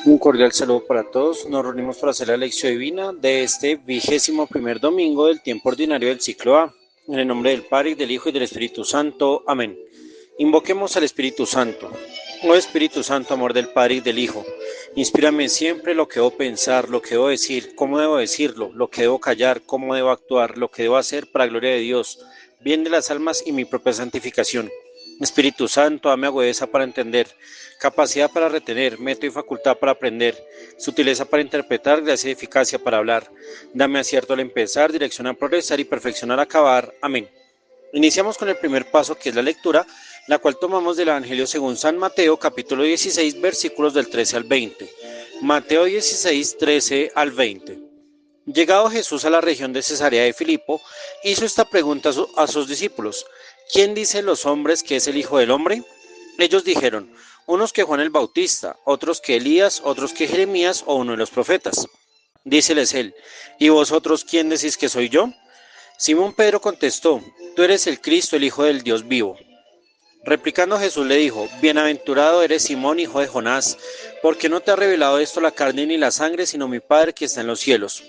Un cordial saludo para todos. Nos reunimos para hacer la lección divina de este 21º domingo del tiempo ordinario del ciclo A. En el nombre del Padre, del Hijo y del Espíritu Santo. Amén. Invoquemos al Espíritu Santo. Oh Espíritu Santo, amor del Padre y del Hijo, inspírame siempre lo que debo pensar, lo que debo decir, cómo debo decirlo, lo que debo callar, cómo debo actuar, lo que debo hacer para gloria de Dios, bien de las almas y mi propia santificación. Espíritu Santo, dame agudeza para entender, capacidad para retener, método y facultad para aprender, sutileza para interpretar, gracia y eficacia para hablar. Dame acierto al empezar, dirección a progresar y perfección al acabar. Amén. Iniciamos con el primer paso, que es la lectura, la cual tomamos del Evangelio según San Mateo, capítulo 16, versículos del 13 al 20. Mateo 16, 13 al 20. Llegado Jesús a la región de Cesarea de Filipo, hizo esta pregunta a sus discípulos: ¿Quién dicen los hombres que es el Hijo del Hombre? Ellos dijeron: unos que Juan el Bautista, otros que Elías, otros que Jeremías o uno de los profetas. Díceles él: ¿y vosotros quién decís que soy yo? Simón Pedro contestó: tú eres el Cristo, el Hijo del Dios vivo. Replicando Jesús le dijo: bienaventurado eres Simón, hijo de Jonás, porque no te ha revelado esto la carne ni la sangre, sino mi Padre que está en los cielos.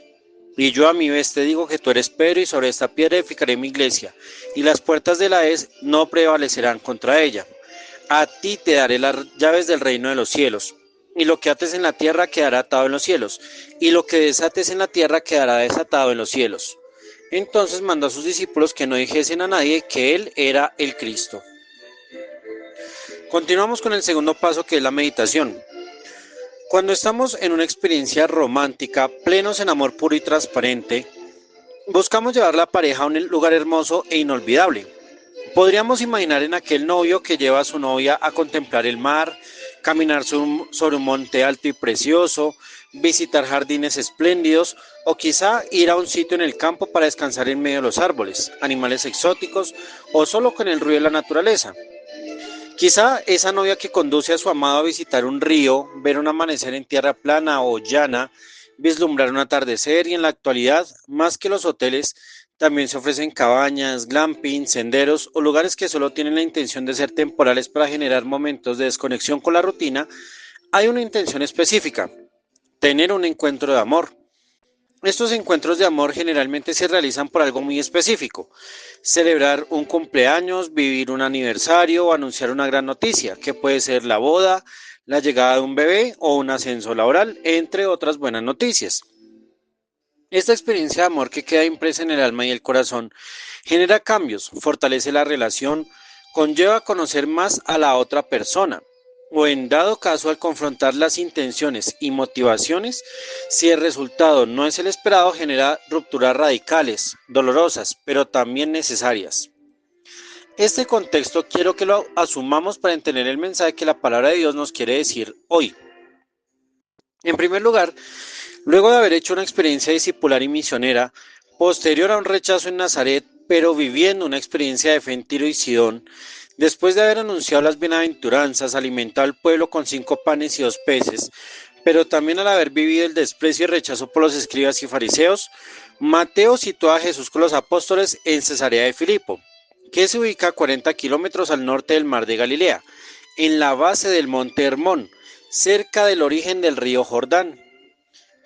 Y yo a mi vez te digo que tú eres Pedro, y sobre esta piedra edificaré mi iglesia, y las puertas de la Hades no prevalecerán contra ella. A ti te daré las llaves del reino de los cielos, y lo que ates en la tierra quedará atado en los cielos, y lo que desates en la tierra quedará desatado en los cielos. Entonces mandó a sus discípulos que no dijesen a nadie que él era el Cristo. Continuamos con el segundo paso, que es la meditación. Cuando estamos en una experiencia romántica, plenos en amor puro y transparente, buscamos llevar la pareja a un lugar hermoso e inolvidable. Podríamos imaginar en aquel novio que lleva a su novia a contemplar el mar, caminar sobre un monte alto y precioso, visitar jardines espléndidos o quizá ir a un sitio en el campo para descansar en medio de los árboles, animales exóticos o solo con el ruido de la naturaleza. Quizá esa novia que conduce a su amado a visitar un río, ver un amanecer en tierra plana o llana, vislumbrar un atardecer. Y en la actualidad, más que los hoteles, también se ofrecen cabañas, glamping, senderos o lugares que solo tienen la intención de ser temporales para generar momentos de desconexión con la rutina. Hay una intención específica: tener un encuentro de amor. Estos encuentros de amor generalmente se realizan por algo muy específico: celebrar un cumpleaños, vivir un aniversario o anunciar una gran noticia, que puede ser la boda, la llegada de un bebé o un ascenso laboral, entre otras buenas noticias. Esta experiencia de amor, que queda impresa en el alma y el corazón, genera cambios, fortalece la relación, conlleva a conocer más a la otra persona, o en dado caso, al confrontar las intenciones y motivaciones, si el resultado no es el esperado, genera rupturas radicales, dolorosas, pero también necesarias. Este contexto quiero que lo asumamos para entender el mensaje que la palabra de Dios nos quiere decir hoy. En primer lugar, luego de haber hecho una experiencia discipular y misionera, posterior a un rechazo en Nazaret, pero viviendo una experiencia de fe en Tiro y Sidón, después de haber anunciado las bienaventuranzas, alimentado al pueblo con 5 panes y 2 peces, pero también al haber vivido el desprecio y rechazo por los escribas y fariseos, Mateo sitúa a Jesús con los apóstoles en Cesarea de Filipo, que se ubica a 40 kilómetros al norte del mar de Galilea, en la base del monte Hermón, cerca del origen del río Jordán.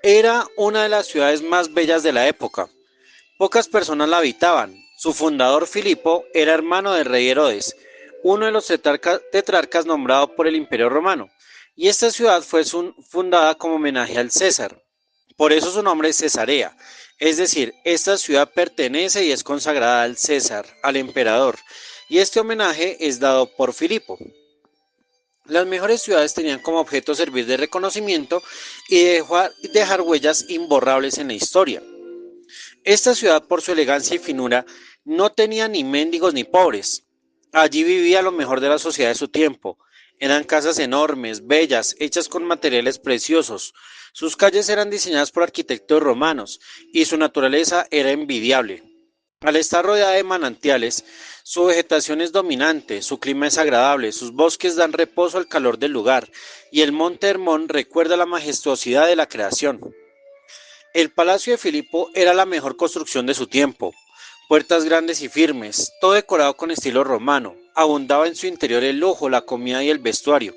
Era una de las ciudades más bellas de la época. Pocas personas la habitaban. Su fundador, Filipo, era hermano del rey Herodes, uno de los tetrarcas nombrado por el Imperio Romano, y esta ciudad fue fundada como homenaje al César. Por eso su nombre es Cesarea, es decir, esta ciudad pertenece y es consagrada al César, al emperador, y este homenaje es dado por Filipo. Las mejores ciudades tenían como objeto servir de reconocimiento y dejar huellas imborrables en la historia. Esta ciudad, por su elegancia y finura, no tenía ni mendigos ni pobres. Allí vivía lo mejor de la sociedad de su tiempo. Eran casas enormes, bellas, hechas con materiales preciosos. Sus calles eran diseñadas por arquitectos romanos y su naturaleza era envidiable. Al estar rodeada de manantiales, su vegetación es dominante, su clima es agradable, sus bosques dan reposo al calor del lugar, y el monte Hermón recuerda la majestuosidad de la creación. El palacio de Filipo era la mejor construcción de su tiempo: puertas grandes y firmes, todo decorado con estilo romano. Abundaba en su interior el lujo, la comida y el vestuario.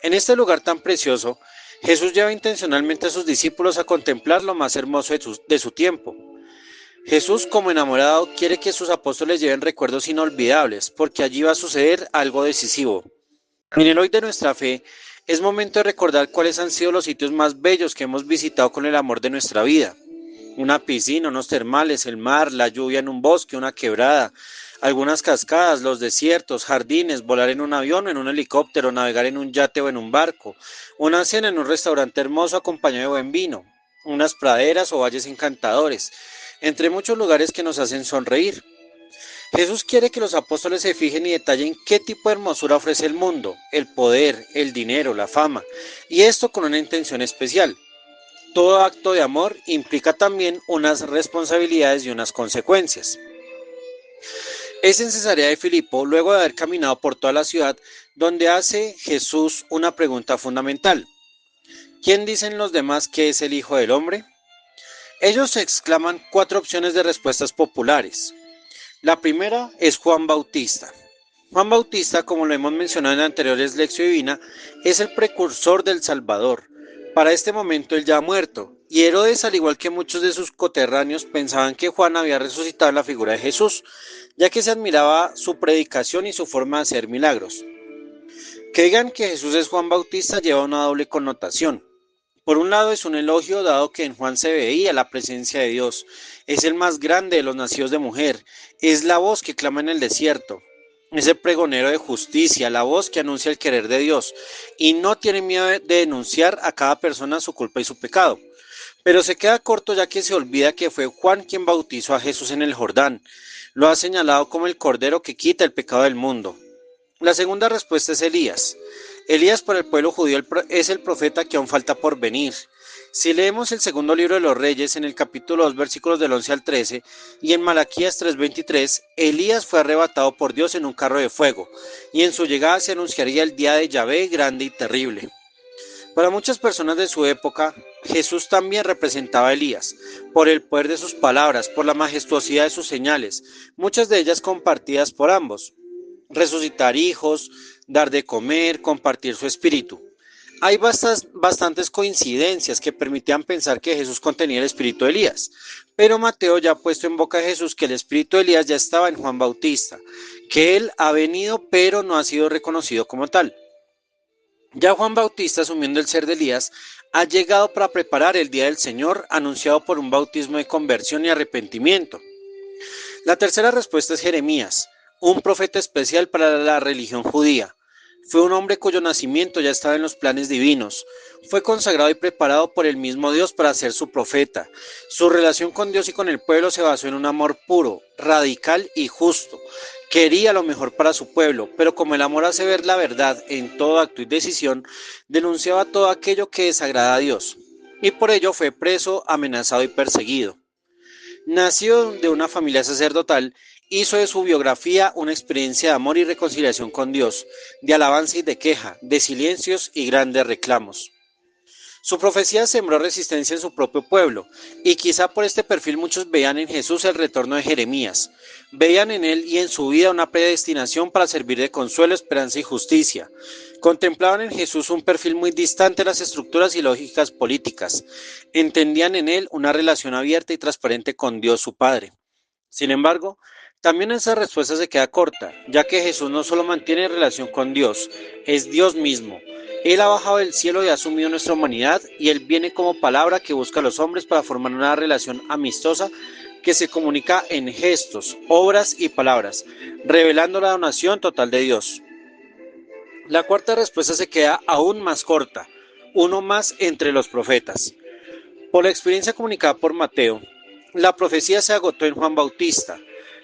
En este lugar tan precioso, Jesús lleva intencionalmente a sus discípulos a contemplar lo más hermoso de su tiempo. Jesús, como enamorado, quiere que sus apóstoles lleven recuerdos inolvidables, porque allí va a suceder algo decisivo. En el hoy de nuestra fe, es momento de recordar cuáles han sido los sitios más bellos que hemos visitado con el amor de nuestra vida. Una piscina, unos termales, el mar, la lluvia en un bosque, una quebrada, algunas cascadas, los desiertos, jardines, volar en un avión o en un helicóptero, navegar en un yate o en un barco, una cena en un restaurante hermoso acompañado de buen vino, unas praderas o valles encantadores, entre muchos lugares que nos hacen sonreír. Jesús quiere que los apóstoles se fijen y detallen qué tipo de hermosura ofrece el mundo, el poder, el dinero, la fama, y esto con una intención especial. Todo acto de amor implica también unas responsabilidades y unas consecuencias. Es en Cesarea de Filipo, luego de haber caminado por toda la ciudad, donde hace Jesús una pregunta fundamental. ¿Quién dicen los demás que es el Hijo del Hombre? Ellos exclaman cuatro opciones de respuestas populares. La primera es Juan Bautista. Juan Bautista, como lo hemos mencionado en anteriores Lección Divina, es el precursor del Salvador. Para este momento él ya ha muerto, y Herodes, al igual que muchos de sus coterráneos, pensaban que Juan había resucitado en la figura de Jesús, ya que se admiraba su predicación y su forma de hacer milagros. Que digan que Jesús es Juan Bautista lleva una doble connotación. Por un lado es un elogio dado que en Juan se veía la presencia de Dios, es el más grande de los nacidos de mujer, es la voz que clama en el desierto, es el pregonero de justicia, la voz que anuncia el querer de Dios y no tiene miedo de denunciar a cada persona su culpa y su pecado. Pero se queda corto ya que se olvida que fue Juan quien bautizó a Jesús en el Jordán, lo ha señalado como el cordero que quita el pecado del mundo. La segunda respuesta es Elías. Elías para el pueblo judío es el profeta que aún falta por venir. Si leemos el segundo libro de los Reyes en el capítulo 2 versículos del 11 al 13 y en Malaquías 3:23, Elías fue arrebatado por Dios en un carro de fuego y en su llegada se anunciaría el día de Yahvé grande y terrible. Para muchas personas de su época, Jesús también representaba a Elías, por el poder de sus palabras, por la majestuosidad de sus señales, muchas de ellas compartidas por ambos. Resucitar hijos, dar de comer, compartir su espíritu. Hay bastantes coincidencias que permitían pensar que Jesús contenía el espíritu de Elías, pero Mateo ya ha puesto en boca de Jesús que el espíritu de Elías ya estaba en Juan Bautista, que él ha venido pero no ha sido reconocido como tal. Ya Juan Bautista, asumiendo el ser de Elías, ha llegado para preparar el día del Señor, anunciado por un bautismo de conversión y arrepentimiento. La tercera respuesta es Jeremías, un profeta especial para la religión judía. Fue un hombre cuyo nacimiento ya estaba en los planes divinos. Fue consagrado y preparado por el mismo Dios para ser su profeta. Su relación con Dios y con el pueblo se basó en un amor puro, radical y justo. Quería lo mejor para su pueblo, pero como el amor hace ver la verdad en todo acto y decisión, denunciaba todo aquello que desagrada a Dios. Y por ello fue preso, amenazado y perseguido. Nacido de una familia sacerdotal, hizo de su biografía una experiencia de amor y reconciliación con Dios, de alabanza y de queja, de silencios y grandes reclamos. Su profecía sembró resistencia en su propio pueblo, y quizá por este perfil muchos veían en Jesús el retorno de Jeremías. Veían en él y en su vida una predestinación para servir de consuelo, esperanza y justicia. Contemplaban en Jesús un perfil muy distante de las estructuras y lógicas políticas. Entendían en él una relación abierta y transparente con Dios su Padre. Sin embargo, también esa respuesta se queda corta, ya que Jesús no solo mantiene relación con Dios, es Dios mismo. Él ha bajado del cielo y ha asumido nuestra humanidad y Él viene como palabra que busca a los hombres para formar una relación amistosa que se comunica en gestos, obras y palabras, revelando la donación total de Dios. La cuarta respuesta se queda aún más corta, uno más entre los profetas. Por la experiencia comunicada por Mateo, la profecía se agotó en Juan Bautista.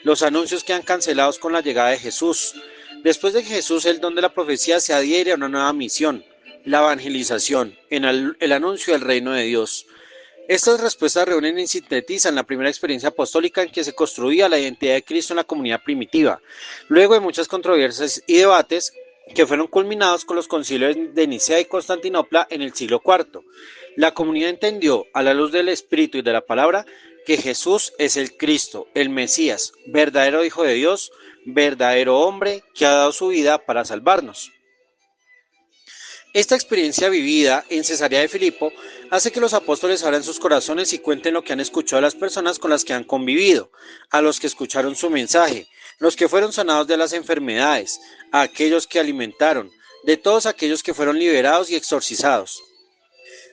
Los anuncios quedan cancelados con la llegada de Jesús. Después de Jesús, el don de la profecía se adhiere a una nueva misión, la evangelización, en el anuncio del reino de Dios. Estas respuestas reúnen y sintetizan la primera experiencia apostólica en que se construía la identidad de Cristo en la comunidad primitiva, luego de muchas controversias y debates que fueron culminados con los concilios de Nicea y Constantinopla en el siglo IV. La comunidad entendió, a la luz del Espíritu y de la Palabra, que Jesús es el Cristo, el Mesías, verdadero Hijo de Dios, verdadero hombre que ha dado su vida para salvarnos. Esta experiencia vivida en Cesarea de Filipo hace que los apóstoles abran sus corazones y cuenten lo que han escuchado a las personas con las que han convivido, a los que escucharon su mensaje, los que fueron sanados de las enfermedades, a aquellos que alimentaron, de todos aquellos que fueron liberados y exorcizados.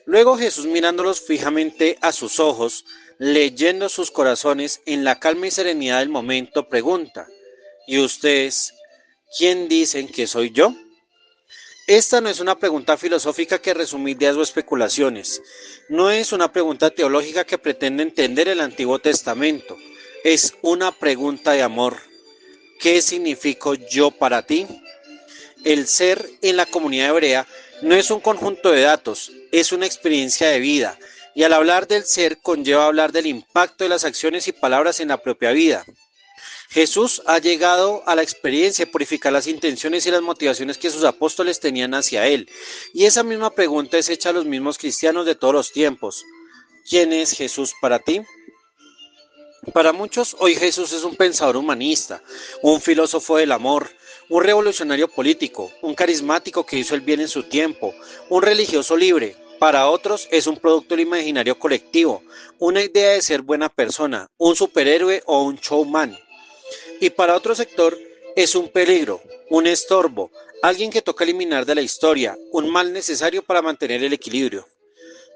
Luego Jesús, mirándolos fijamente a sus ojos, leyendo sus corazones en la calma y serenidad del momento, pregunta: ¿y ustedes quién dicen que soy yo? Esta no es una pregunta filosófica que resume ideas o especulaciones. No es una pregunta teológica que pretende entender el Antiguo Testamento. Es una pregunta de amor. ¿Qué significo yo para ti? El ser en la comunidad hebrea no es un conjunto de datos, es una experiencia de vida. Y al hablar del ser conlleva hablar del impacto de las acciones y palabras en la propia vida. Jesús ha llegado a la experiencia de purificar las intenciones y las motivaciones que sus apóstoles tenían hacia Él. Y esa misma pregunta es hecha a los mismos cristianos de todos los tiempos. ¿Quién es Jesús para ti? Para muchos, hoy Jesús es un pensador humanista, un filósofo del amor, un revolucionario político, un carismático que hizo el bien en su tiempo, un religioso libre. Para otros es un producto del imaginario colectivo, una idea de ser buena persona, un superhéroe o un showman. Y para otro sector es un peligro, un estorbo, alguien que toca eliminar de la historia, un mal necesario para mantener el equilibrio.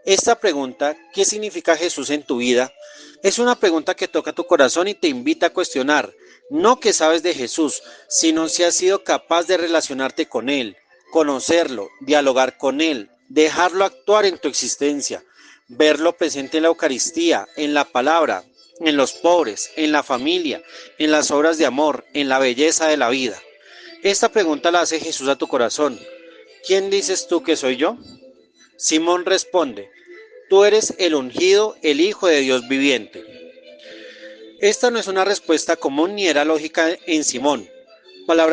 Esta pregunta, ¿qué significa Jesús en tu vida? Es una pregunta que toca tu corazón y te invita a cuestionar, no qué sabes de Jesús, sino si has sido capaz de relacionarte con Él, conocerlo, dialogar con Él, dejarlo actuar en tu existencia, verlo presente en la Eucaristía, en la palabra, en los pobres, en la familia, en las obras de amor, en la belleza de la vida. Esta pregunta la hace Jesús a tu corazón. ¿Quién dices tú que soy yo? Simón responde: tú eres el ungido, el Hijo de Dios viviente. Esta no es una respuesta común ni era lógica en Simón. Para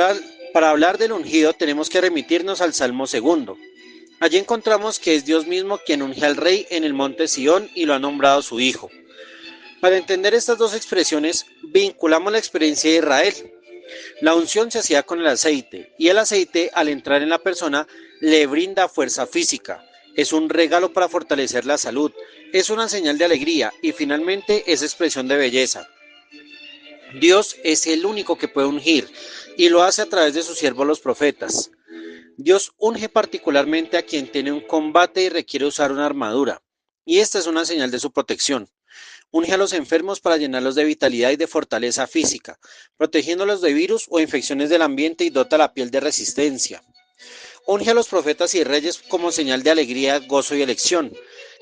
hablar del ungido tenemos que remitirnos al Salmo 2. Allí encontramos que es Dios mismo quien unge al rey en el monte Sión y lo ha nombrado su Hijo. Para entender estas dos expresiones, vinculamos la experiencia de Israel. La unción se hacía con el aceite, y el aceite, al entrar en la persona, le brinda fuerza física. Es un regalo para fortalecer la salud, es una señal de alegría y finalmente es expresión de belleza. Dios es el único que puede ungir y lo hace a través de sus siervos los profetas. Dios unge particularmente a quien tiene un combate y requiere usar una armadura, y esta es una señal de su protección. Unge a los enfermos para llenarlos de vitalidad y de fortaleza física, protegiéndolos de virus o infecciones del ambiente y dota la piel de resistencia. Unge a los profetas y reyes como señal de alegría, gozo y elección.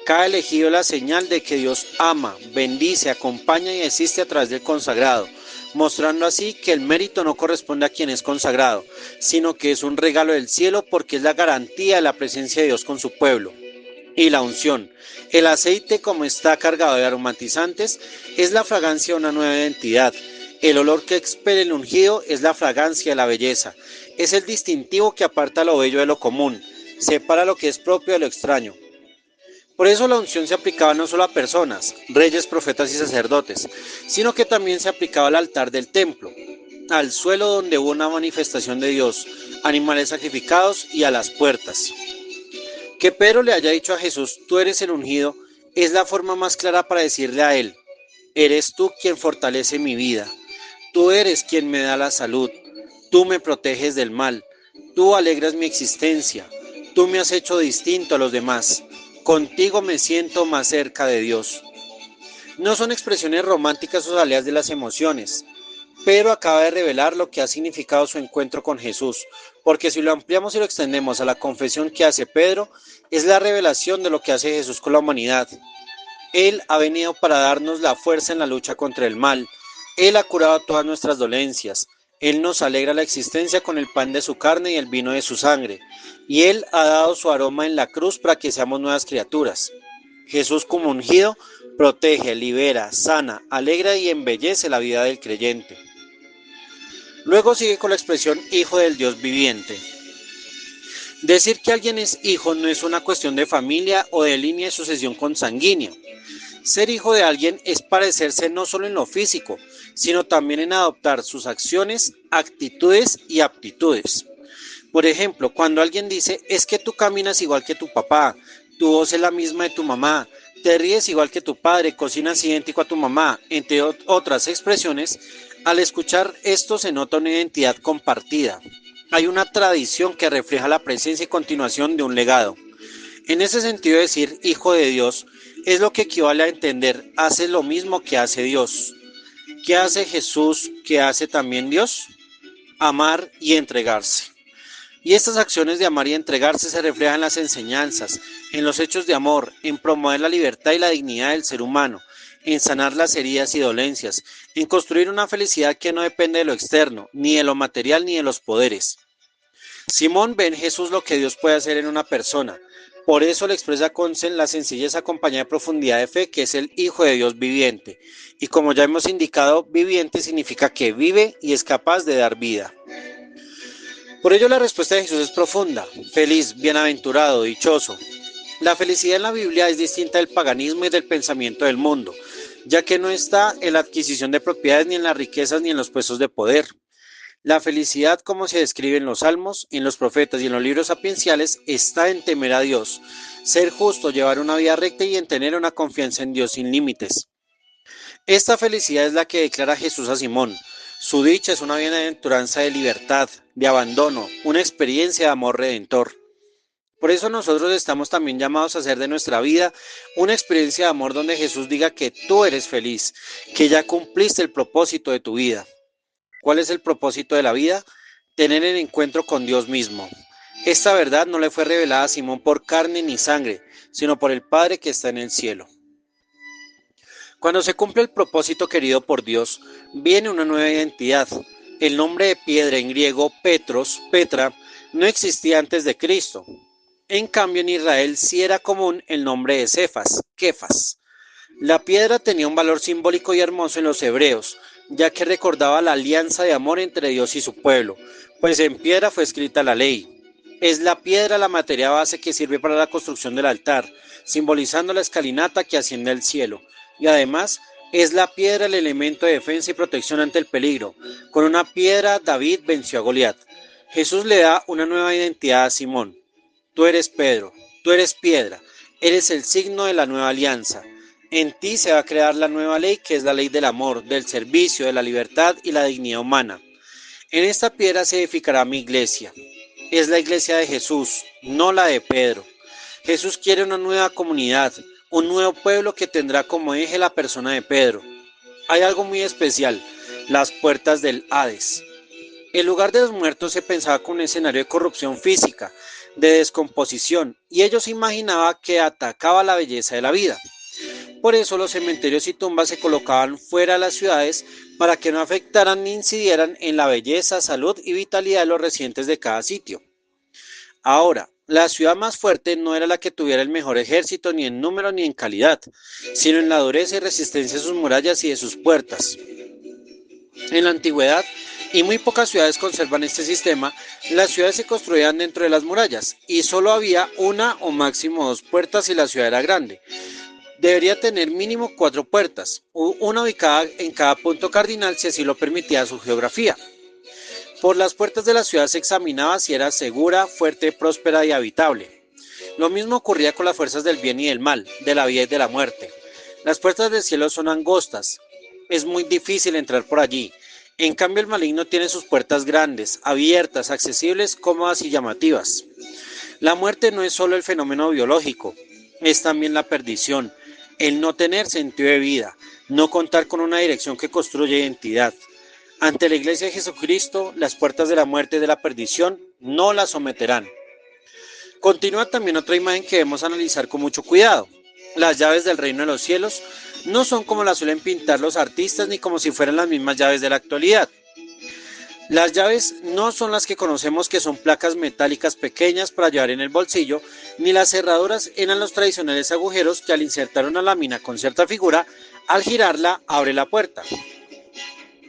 Cada elegido es la señal de que Dios ama, bendice, acompaña y asiste a través del consagrado, mostrando así que el mérito no corresponde a quien es consagrado, sino que es un regalo del cielo porque es la garantía de la presencia de Dios con su pueblo. Y la unción. El aceite, como está cargado de aromatizantes, es la fragancia de una nueva identidad. El olor que expele el ungido es la fragancia de la belleza. Es el distintivo que aparta lo bello de lo común, separa lo que es propio de lo extraño. Por eso la unción se aplicaba no solo a personas, reyes, profetas y sacerdotes, sino que también se aplicaba al altar del templo, al suelo donde hubo una manifestación de Dios, animales sacrificados y a las puertas. Que Pedro le haya dicho a Jesús: tú eres el ungido, es la forma más clara para decirle a él: eres tú quien fortalece mi vida, tú eres quien me da la salud, tú me proteges del mal, tú alegras mi existencia, tú me has hecho distinto a los demás, contigo me siento más cerca de Dios. No son expresiones románticas o salidas de las emociones. Pedro acaba de revelar lo que ha significado su encuentro con Jesús, porque si lo ampliamos y lo extendemos a la confesión que hace Pedro, es la revelación de lo que hace Jesús con la humanidad. Él ha venido para darnos la fuerza en la lucha contra el mal. Él ha curado todas nuestras dolencias. Él nos alegra la existencia con el pan de su carne y el vino de su sangre. Y Él ha dado su aroma en la cruz para que seamos nuevas criaturas. Jesús, como ungido, protege, libera, sana, alegra y embellece la vida del creyente. Luego sigue con la expresión Hijo del Dios viviente. Decir que alguien es hijo no es una cuestión de familia o de línea de sucesión consanguínea. Ser hijo de alguien es parecerse no solo en lo físico, sino también en adoptar sus acciones, actitudes y aptitudes. Por ejemplo, cuando alguien dice, es que tú caminas igual que tu papá, tu voz es la misma de tu mamá, te ríes igual que tu padre, cocinas idéntico a tu mamá, entre otras expresiones, al escuchar esto se nota una identidad compartida. Hay una tradición que refleja la presencia y continuación de un legado. En ese sentido, decir hijo de Dios es lo que equivale a entender, hace lo mismo que hace Dios. ¿Qué hace Jesús? ¿Qué hace también Dios? Amar y entregarse. Y estas acciones de amar y entregarse se reflejan en las enseñanzas, en los hechos de amor, en promover la libertad y la dignidad del ser humano, en sanar las heridas y dolencias, en construir una felicidad que no depende de lo externo, ni de lo material ni de los poderes. Simón ve en Jesús lo que Dios puede hacer en una persona. Por eso le expresa con la sencillez acompañada de profundidad de fe que es el Hijo de Dios viviente. Y como ya hemos indicado, viviente significa que vive y es capaz de dar vida. Por ello la respuesta de Jesús es profunda, feliz, bienaventurado, dichoso. La felicidad en la Biblia es distinta del paganismo y del pensamiento del mundo, ya que no está en la adquisición de propiedades, ni en las riquezas, ni en los puestos de poder. La felicidad, como se describe en los salmos, en los profetas y en los libros sapienciales, está en temer a Dios, ser justo, llevar una vida recta y en tener una confianza en Dios sin límites. Esta felicidad es la que declara Jesús a Simón. Su dicha es una bienaventuranza de libertad, de abandono, una experiencia de amor redentor. Por eso nosotros estamos también llamados a hacer de nuestra vida una experiencia de amor donde Jesús diga que tú eres feliz, que ya cumpliste el propósito de tu vida. ¿Cuál es el propósito de la vida? Tener el encuentro con Dios mismo. Esta verdad no le fue revelada a Simón por carne ni sangre, sino por el Padre que está en el cielo. Cuando se cumple el propósito querido por Dios, viene una nueva identidad. El nombre de piedra en griego, Petros, Petra, no existía antes de Cristo. En cambio, en Israel sí era común el nombre de Cefas, Kefas. La piedra tenía un valor simbólico y hermoso en los hebreos, ya que recordaba la alianza de amor entre Dios y su pueblo, pues en piedra fue escrita la ley. Es la piedra la materia base que sirve para la construcción del altar, simbolizando la escalinata que asciende al cielo, y además es la piedra el elemento de defensa y protección ante el peligro. Con una piedra David venció a Goliat. Jesús le da una nueva identidad a Simón. Tú eres Pedro, tú eres piedra, eres el signo de la nueva alianza. En ti se va a crear la nueva ley que es la ley del amor, del servicio, de la libertad y la dignidad humana. En esta piedra se edificará mi iglesia. Es la iglesia de Jesús, no la de Pedro. Jesús quiere una nueva comunidad, un nuevo pueblo que tendrá como eje la persona de Pedro. Hay algo muy especial, las puertas del Hades. El lugar de los muertos se pensaba como un escenario de corrupción física, de descomposición, y ellos imaginaban que atacaba la belleza de la vida. Por eso los cementerios y tumbas se colocaban fuera de las ciudades para que no afectaran ni incidieran en la belleza, salud y vitalidad de los residentes de cada sitio. Ahora, la ciudad más fuerte no era la que tuviera el mejor ejército ni en número ni en calidad, sino en la dureza y resistencia de sus murallas y de sus puertas. En la antigüedad, y muy pocas ciudades conservan este sistema, las ciudades se construían dentro de las murallas y solo había una o máximo dos puertas si la ciudad era grande. Debería tener mínimo 4 puertas, una ubicada en cada punto cardinal si así lo permitía su geografía. Por las puertas de la ciudad se examinaba si era segura, fuerte, próspera y habitable. Lo mismo ocurría con las fuerzas del bien y del mal, de la vida y de la muerte. Las puertas del cielo son angostas, es muy difícil entrar por allí. En cambio el maligno tiene sus puertas grandes, abiertas, accesibles, cómodas y llamativas. La muerte no es solo el fenómeno biológico, es también la perdición, el no tener sentido de vida, no contar con una dirección que construya identidad. Ante la iglesia de Jesucristo, las puertas de la muerte y de la perdición no la someterán. Continúa también otra imagen que debemos analizar con mucho cuidado. Las llaves del reino de los cielos no son como las suelen pintar los artistas ni como si fueran las mismas llaves de la actualidad. Las llaves no son las que conocemos, que son placas metálicas pequeñas para llevar en el bolsillo, ni las cerraduras eran los tradicionales agujeros que al insertar una lámina con cierta figura, al girarla abre la puerta.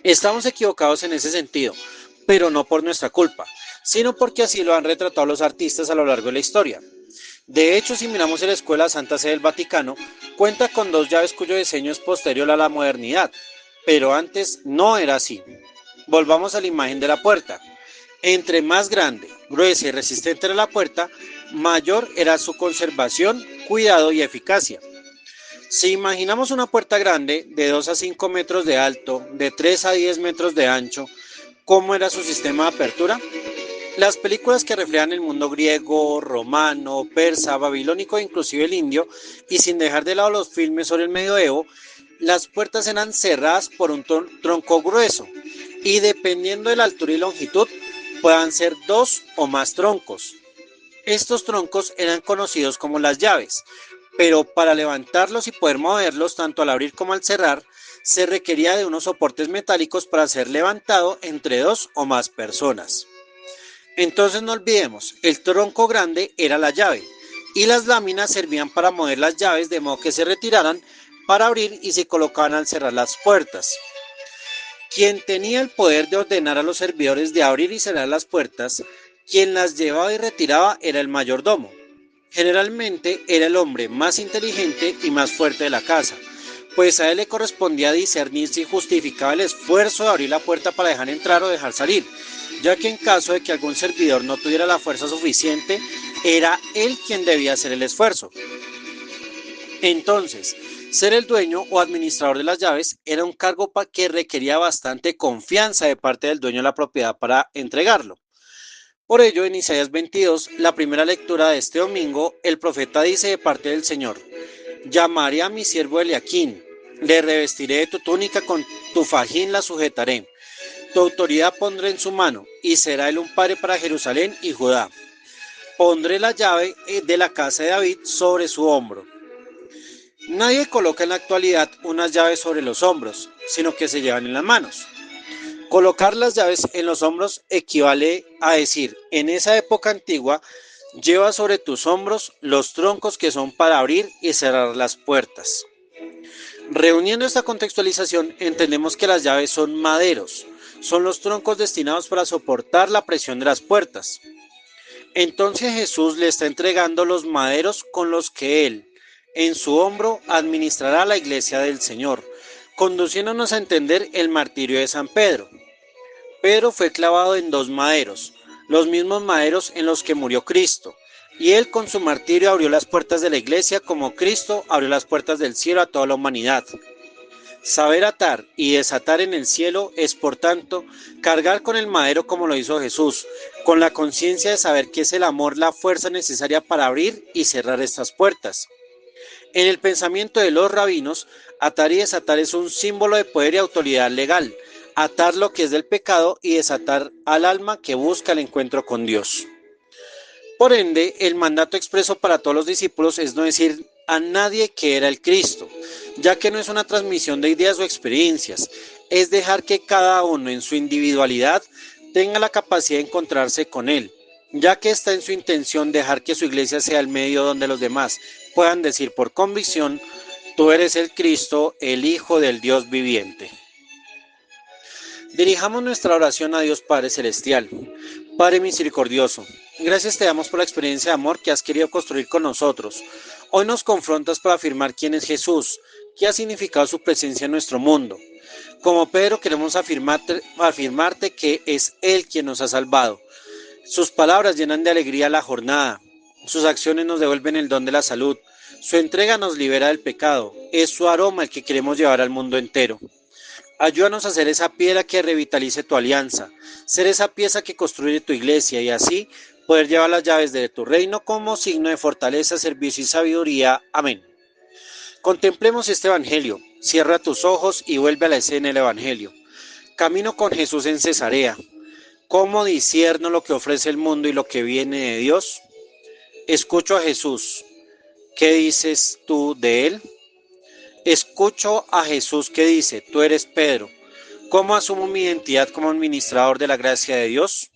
Estamos equivocados en ese sentido, pero no por nuestra culpa, sino porque así lo han retratado los artistas a lo largo de la historia. De hecho, si miramos en la Escuela Santa Sede del Vaticano, cuenta con 2 llaves cuyo diseño es posterior a la modernidad, pero antes no era así. Volvamos a la imagen de la puerta. Entre más grande, gruesa y resistente era la puerta, mayor era su conservación, cuidado y eficacia. Si imaginamos una puerta grande de 2 a 5 metros de alto, de 3 a 10 metros de ancho, ¿cómo era su sistema de apertura? Las películas que reflejan el mundo griego, romano, persa, babilónico e inclusive el indio, y sin dejar de lado los filmes sobre el medioevo, las puertas eran cerradas por un tronco grueso y dependiendo de la altura y longitud puedan ser dos o más troncos. Estos troncos eran conocidos como las llaves, pero para levantarlos y poder moverlos tanto al abrir como al cerrar, se requería de unos soportes metálicos para ser levantado entre dos o más personas. Entonces no olvidemos, el tronco grande era la llave y las láminas servían para mover las llaves de modo que se retiraran para abrir y se colocaban al cerrar las puertas. Quien tenía el poder de ordenar a los servidores de abrir y cerrar las puertas, quien las llevaba y retiraba era el mayordomo. Generalmente era el hombre más inteligente y más fuerte de la casa, pues a él le correspondía discernir si justificaba el esfuerzo de abrir la puerta para dejar entrar o dejar salir, ya que en caso de que algún servidor no tuviera la fuerza suficiente, era él quien debía hacer el esfuerzo. Entonces, ser el dueño o administrador de las llaves era un cargo que requería bastante confianza de parte del dueño de la propiedad para entregarlo. Por ello, en Isaías 22, la primera lectura de este domingo, el profeta dice de parte del Señor: llamaré a mi siervo Eliaquín, le revestiré de tu túnica, con tu fajín la sujetaré. Tu autoridad pondré en su mano, y será él un padre para Jerusalén y Judá. Pondré la llave de la casa de David sobre su hombro. Nadie coloca en la actualidad unas llaves sobre los hombros, sino que se llevan en las manos. Colocar las llaves en los hombros equivale a decir, en esa época antigua, lleva sobre tus hombros los troncos que son para abrir y cerrar las puertas. Reuniendo esta contextualización, entendemos que las llaves son maderos, son los troncos destinados para soportar la presión de las puertas. Entonces Jesús le está entregando los maderos con los que él, en su hombro, administrará la iglesia del Señor, conduciéndonos a entender el martirio de San Pedro. Pedro fue clavado en dos maderos, los mismos maderos en los que murió Cristo, y él con su martirio abrió las puertas de la iglesia como Cristo abrió las puertas del cielo a toda la humanidad. Saber atar y desatar en el cielo es, por tanto, cargar con el madero como lo hizo Jesús, con la conciencia de saber que es el amor la fuerza necesaria para abrir y cerrar estas puertas. En el pensamiento de los rabinos, atar y desatar es un símbolo de poder y autoridad legal, atar lo que es del pecado y desatar al alma que busca el encuentro con Dios. Por ende, el mandato expreso para todos los discípulos es no decir a nadie que era el Cristo, ya que no es una transmisión de ideas o experiencias, es dejar que cada uno en su individualidad tenga la capacidad de encontrarse con Él, ya que está en su intención dejar que su iglesia sea el medio donde los demás puedan decir por convicción: tú eres el Cristo, el Hijo del Dios viviente. Dirijamos nuestra oración a Dios Padre Celestial. Padre misericordioso, gracias te damos por la experiencia de amor que has querido construir con nosotros. Hoy nos confrontas para afirmar quién es Jesús, qué ha significado su presencia en nuestro mundo. Como Pedro queremos afirmarte que es Él quien nos ha salvado. Sus palabras llenan de alegría la jornada, sus acciones nos devuelven el don de la salud, su entrega nos libera del pecado, es su aroma el que queremos llevar al mundo entero. Ayúdanos a ser esa piedra que revitalice tu alianza, ser esa pieza que construye tu iglesia y así poder llevar las llaves de tu reino como signo de fortaleza, servicio y sabiduría. Amén. Contemplemos este evangelio. Cierra tus ojos y vuelve a la escena del evangelio. Camino con Jesús en Cesarea. ¿Cómo discierno lo que ofrece el mundo y lo que viene de Dios? Escucho a Jesús. ¿Qué dices tú de él? Escucho a Jesús que dice: tú eres Pedro. ¿Cómo asumo mi identidad como administrador de la gracia de Dios?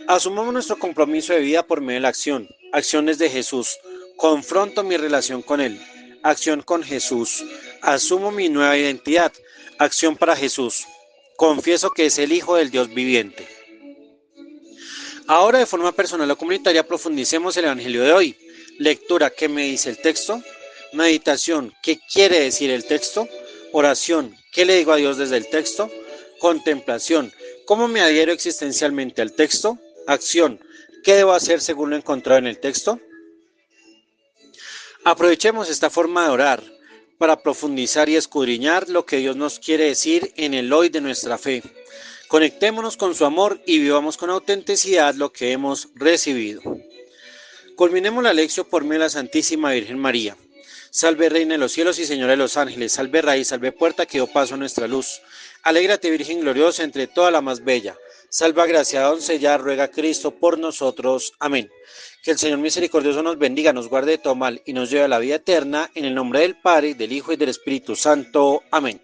Asumamos nuestro compromiso de vida por medio de la acción. Acciones de Jesús. Confronto mi relación con Él. Acción con Jesús. Asumo mi nueva identidad. Acción para Jesús. Confieso que es el Hijo del Dios viviente. Ahora, de forma personal o comunitaria, profundicemos el Evangelio de hoy. Lectura: ¿qué me dice el texto? Meditación: ¿qué quiere decir el texto? Oración: ¿qué le digo a Dios desde el texto? Contemplación: ¿Cómo me adhiero existencialmente al texto? Acción. ¿Qué debo hacer según lo encontrado en el texto? Aprovechemos esta forma de orar para profundizar y escudriñar lo que Dios nos quiere decir en el hoy de nuestra fe. Conectémonos con su amor y vivamos con autenticidad lo que hemos recibido. Culminemos la lección por medio de la Santísima Virgen María. Salve Reina de los cielos y Señora de los ángeles, salve raíz, salve puerta que dio paso a nuestra luz. Alégrate Virgen gloriosa entre toda la más bella. Salva gracia doncella, ruega Cristo por nosotros. Amén. Que el Señor misericordioso nos bendiga, nos guarde de todo mal y nos lleve a la vida eterna, en el nombre del Padre, del Hijo y del Espíritu Santo. Amén.